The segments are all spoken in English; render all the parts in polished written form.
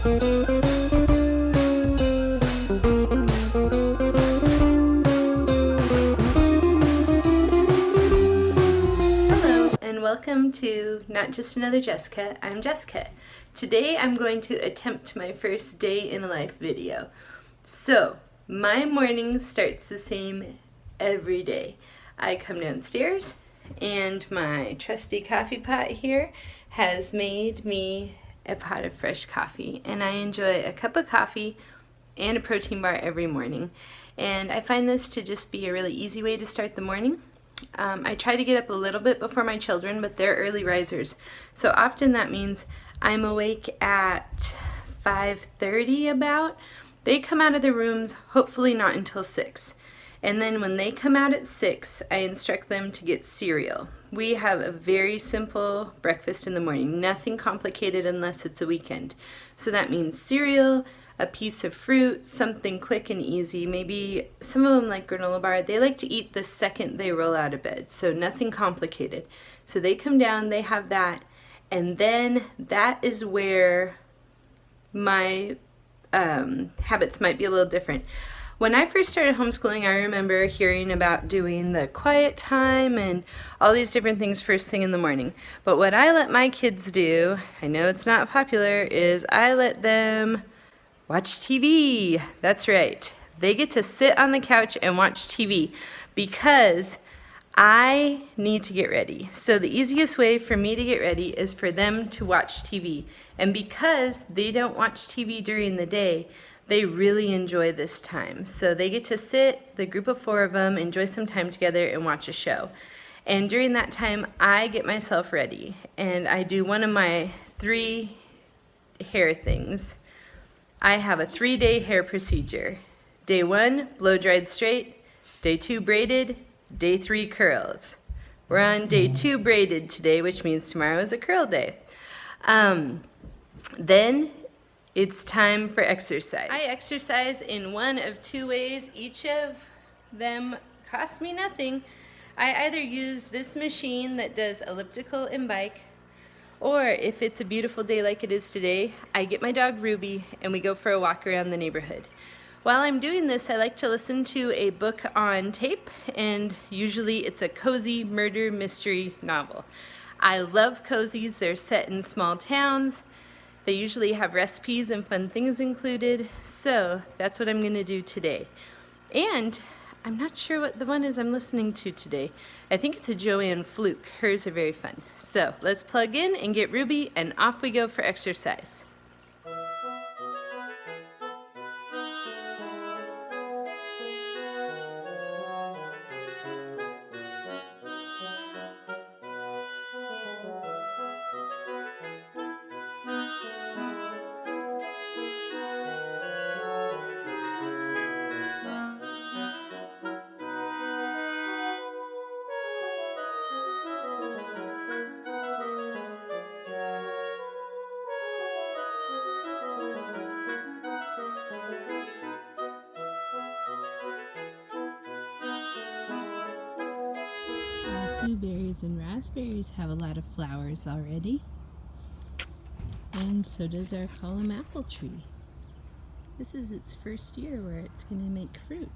And welcome to Not Just Another Jessica. I'm Jessica. Today I'm going to attempt my first day in life video. So, my morning starts the same every day. I come downstairs and my trusty coffee pot here has made me a pot of fresh coffee, and I enjoy a cup of coffee and a protein bar every morning. And I find this to just be a really easy way to start the morning. I try to get up a little bit before my children, but they're early risers. So often that means I'm awake at 5:30 about. They come out of their rooms hopefully not until 6. And then when they come out at 6, I instruct them to get cereal. We have a very simple breakfast in the morning, nothing complicated unless it's a weekend. So that means cereal, a piece of fruit, something quick and easy. Maybe some of them like granola bar. They like to eat the second they roll out of bed, so nothing complicated. So they come down, they have that, and then that is where my habits might be a little different. When I first started homeschooling, I remember hearing about doing the quiet time and all these different things first thing in the morning. But what I let my kids do, I know it's not popular, is I let them watch TV. That's right. They get to sit on the couch and watch TV because I need to get ready. So the easiest way for me to get ready is for them to watch TV. And because they don't watch TV during the day, they really enjoy this time. So they get to sit, the group of 4 of them, enjoy some time together and watch a show. And during that time, I get myself ready. And I do one of my 3 hair things. I have a 3-day hair procedure. Day 1, blow dried straight. Day 2, braided. Day 3, curls. We're on day 2 braided today, which means tomorrow is a curl day. Then it's time for exercise. I exercise in one of 2 ways. Each of them cost me nothing. I either use this machine that does elliptical and bike, or if it's a beautiful day like it is today, I get my dog Ruby and we go for a walk around the neighborhood. While I'm doing this, I like to listen to a book on tape, and usually it's a cozy murder mystery novel. I love cozies. They're set in small towns. They usually have recipes and fun things included, so that's what I'm going to do today. And I'm not sure what the one is I'm listening to today. I think it's a Joanne Fluke. Hers are very fun. So let's plug in and get Ruby, and off we go for exercise. Blueberries and raspberries have a lot of flowers already, and so does our column apple tree. This is its first year where it's going to make fruit.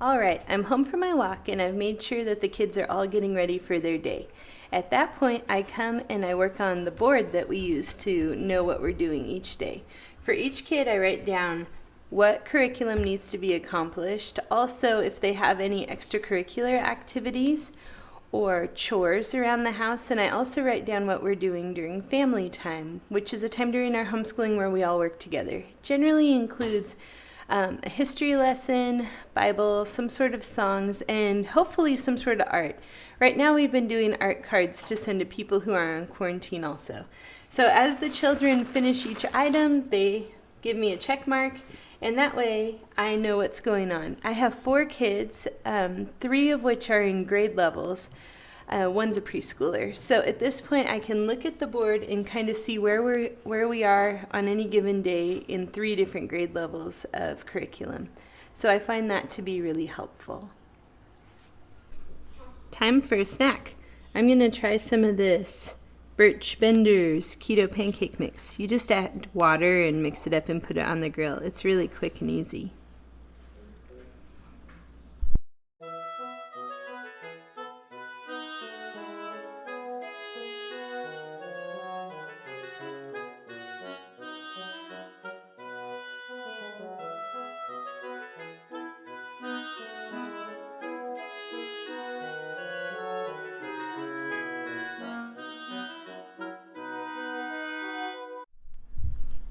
Alright, I'm home from my walk and I've made sure that the kids are all getting ready for their day. At that point, I come and I work on the board that we use to know what we're doing each day. For each kid, I write down what curriculum needs to be accomplished, also if they have any extracurricular activities or chores around the house, and I also write down what we're doing during family time, which is a time during our homeschooling where we all work together. It generally includes a history lesson, Bible, some sort of songs, and hopefully some sort of art. Right now we've been doing art cards to send to people who are on quarantine also. So as the children finish each item, they give me a check mark, and that way I know what's going on. I have 4 kids, 3 of which are in grade levels. One's a preschooler. So at this point I can look at the board and kind of see where we are on any given day in 3 different grade levels of curriculum. So I find that to be really helpful. Time for a snack. I'm going to try some of this Birch Bender's keto pancake mix. You just add water and mix it up and put it on the grill. It's really quick and easy.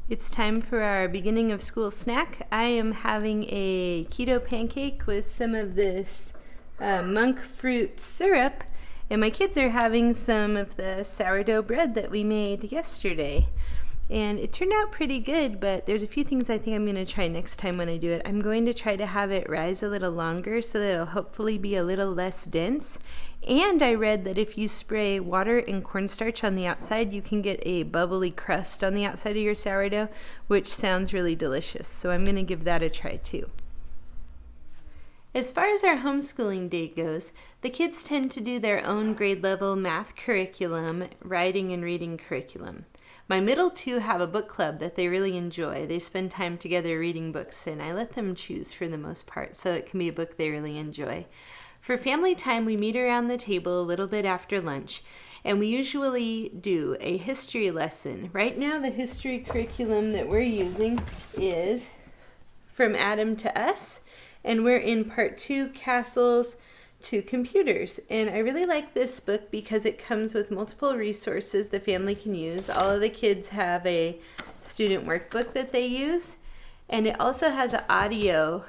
It's time for our beginning of school snack. I am having a keto pancake with some of this monk fruit syrup, and my kids are having some of the sourdough bread that we made yesterday. And it turned out pretty good, but there's a few things I think I'm going to try next time when I do it. I'm going to try to have it rise a little longer so that it'll hopefully be a little less dense. And I read that if you spray water and cornstarch on the outside, you can get a bubbly crust on the outside of your sourdough, which sounds really delicious. So I'm going to give that a try too. As far as our homeschooling day goes, the kids tend to do their own grade level math curriculum, writing and reading curriculum. My middle two have a book club that they really enjoy. They spend time together reading books, and I let them choose for the most part, so it can be a book they really enjoy. For family time, we meet around the table a little bit after lunch, and we usually do a history lesson. Right now, the history curriculum that we're using is From Adam to Us, and we're in part 2, Castles to Computers. And I really like this book because it comes with multiple resources the family can use. All of the kids have a student workbook that they use, and it also has an audio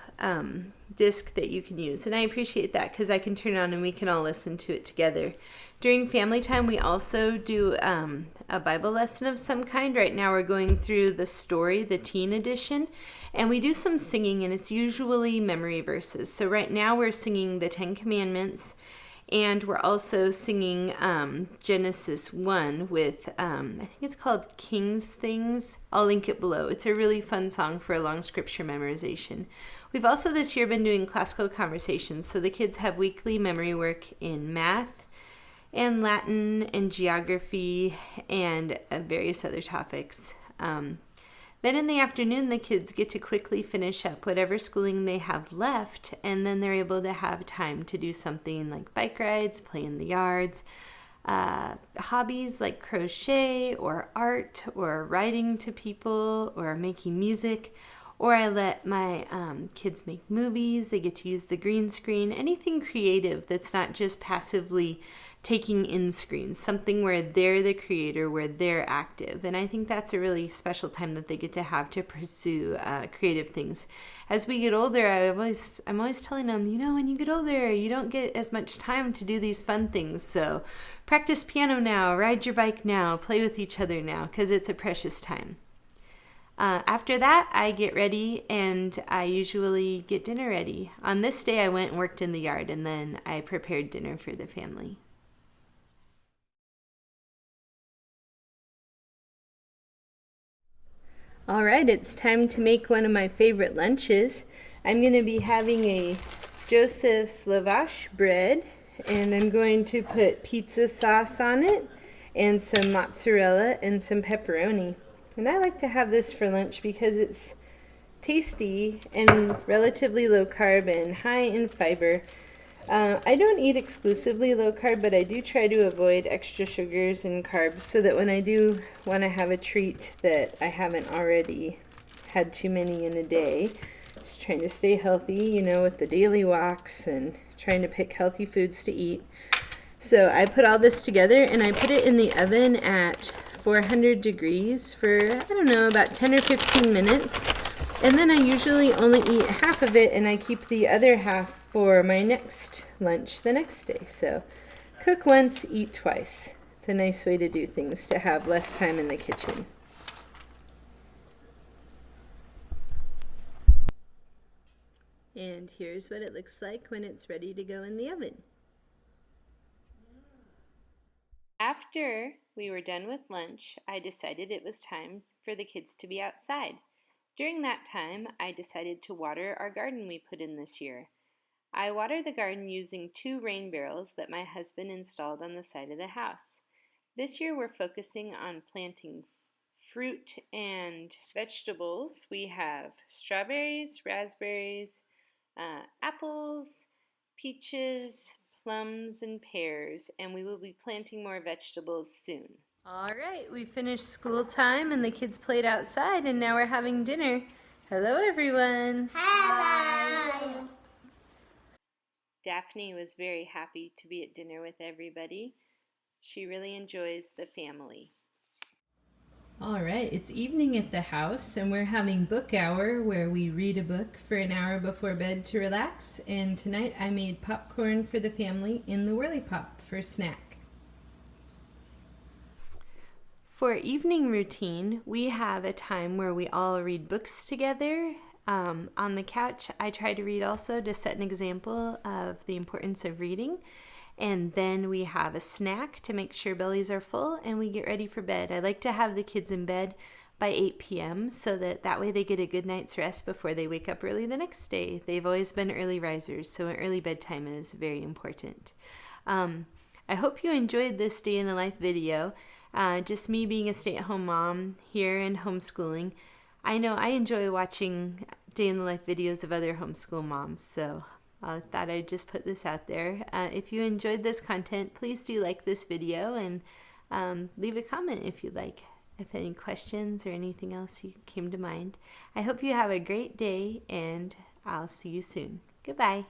disc that you can use. And I appreciate that because I can turn it on and we can all listen to it together. During family time, we also do a Bible lesson of some kind. Right now we're going through the story, the teen edition, and we do some singing, and it's usually memory verses. So right now we're singing the 10 Commandments, and we're also singing Genesis 1 with, I think it's called King's Things. I'll link it below. It's a really fun song for a long scripture memorization. We've also this year been doing classical conversations, so the kids have weekly memory work in math and Latin and geography and various other topics. Then in the afternoon, the kids get to quickly finish up whatever schooling they have left, and then they're able to have time to do something like bike rides, play in the yards, hobbies like crochet or art or writing to people or making music. Or I let my kids make movies. They get to use the green screen, anything creative that's not just passively taking in screens, something where they're the creator, where they're active. And I think that's a really special time that they get to have to pursue creative things. As we get older, I'm always telling them, when you get older, you don't get as much time to do these fun things. So practice piano now, ride your bike now, play with each other now, because it's a precious time. After that, I get ready, and I usually get dinner ready. On this day, I went and worked in the yard, and then I prepared dinner for the family. All right, it's time to make one of my favorite lunches. I'm going to be having a Joseph's lavash bread, and I'm going to put pizza sauce on it, and some mozzarella, and some pepperoni. And I like to have this for lunch because it's tasty and relatively low carb and high in fiber. I don't eat exclusively low carb, but I do try to avoid extra sugars and carbs so that when I do want to have a treat that I haven't already had too many in a day, just trying to stay healthy, with the daily walks and trying to pick healthy foods to eat. So I put all this together and I put it in the oven at 400 degrees for, about 10 or 15 minutes. And then I usually only eat half of it, and I keep the other half for my next lunch the next day. So cook once, eat twice. It's a nice way to do things, to have less time in the kitchen. And here's what it looks like when it's ready to go in the oven. After we were done with lunch, I decided it was time for the kids to be outside. During that time, I decided to water our garden we put in this year. I water the garden using 2 rain barrels that my husband installed on the side of the house. This year we're focusing on planting fruit and vegetables. We have strawberries, raspberries, apples, peaches, plums, and pears, and we will be planting more vegetables soon. All right, we finished school time and the kids played outside and now we're having dinner. Hello everyone! Hello! Daphne was very happy to be at dinner with everybody. She really enjoys the family. All right, it's evening at the house and we're having book hour where we read a book for an hour before bed to relax. And tonight I made popcorn for the family in the Whirly Pop for snack. For evening routine, we have a time where we all read books together. On the couch, I try to read also to set an example of the importance of reading. And then we have a snack to make sure bellies are full and we get ready for bed. I like to have the kids in bed by 8 p.m. so that way they get a good night's rest before they wake up early the next day. They've always been early risers, so an early bedtime is very important. I hope you enjoyed this day in the life video. Just me being a stay-at-home mom here and homeschooling. I know I enjoy watching day in the life videos of other homeschool moms, so I thought I'd just put this out there. If you enjoyed this content, please do like this video and leave a comment if you'd like. If any questions or anything else came to mind. I hope you have a great day and I'll see you soon. Goodbye.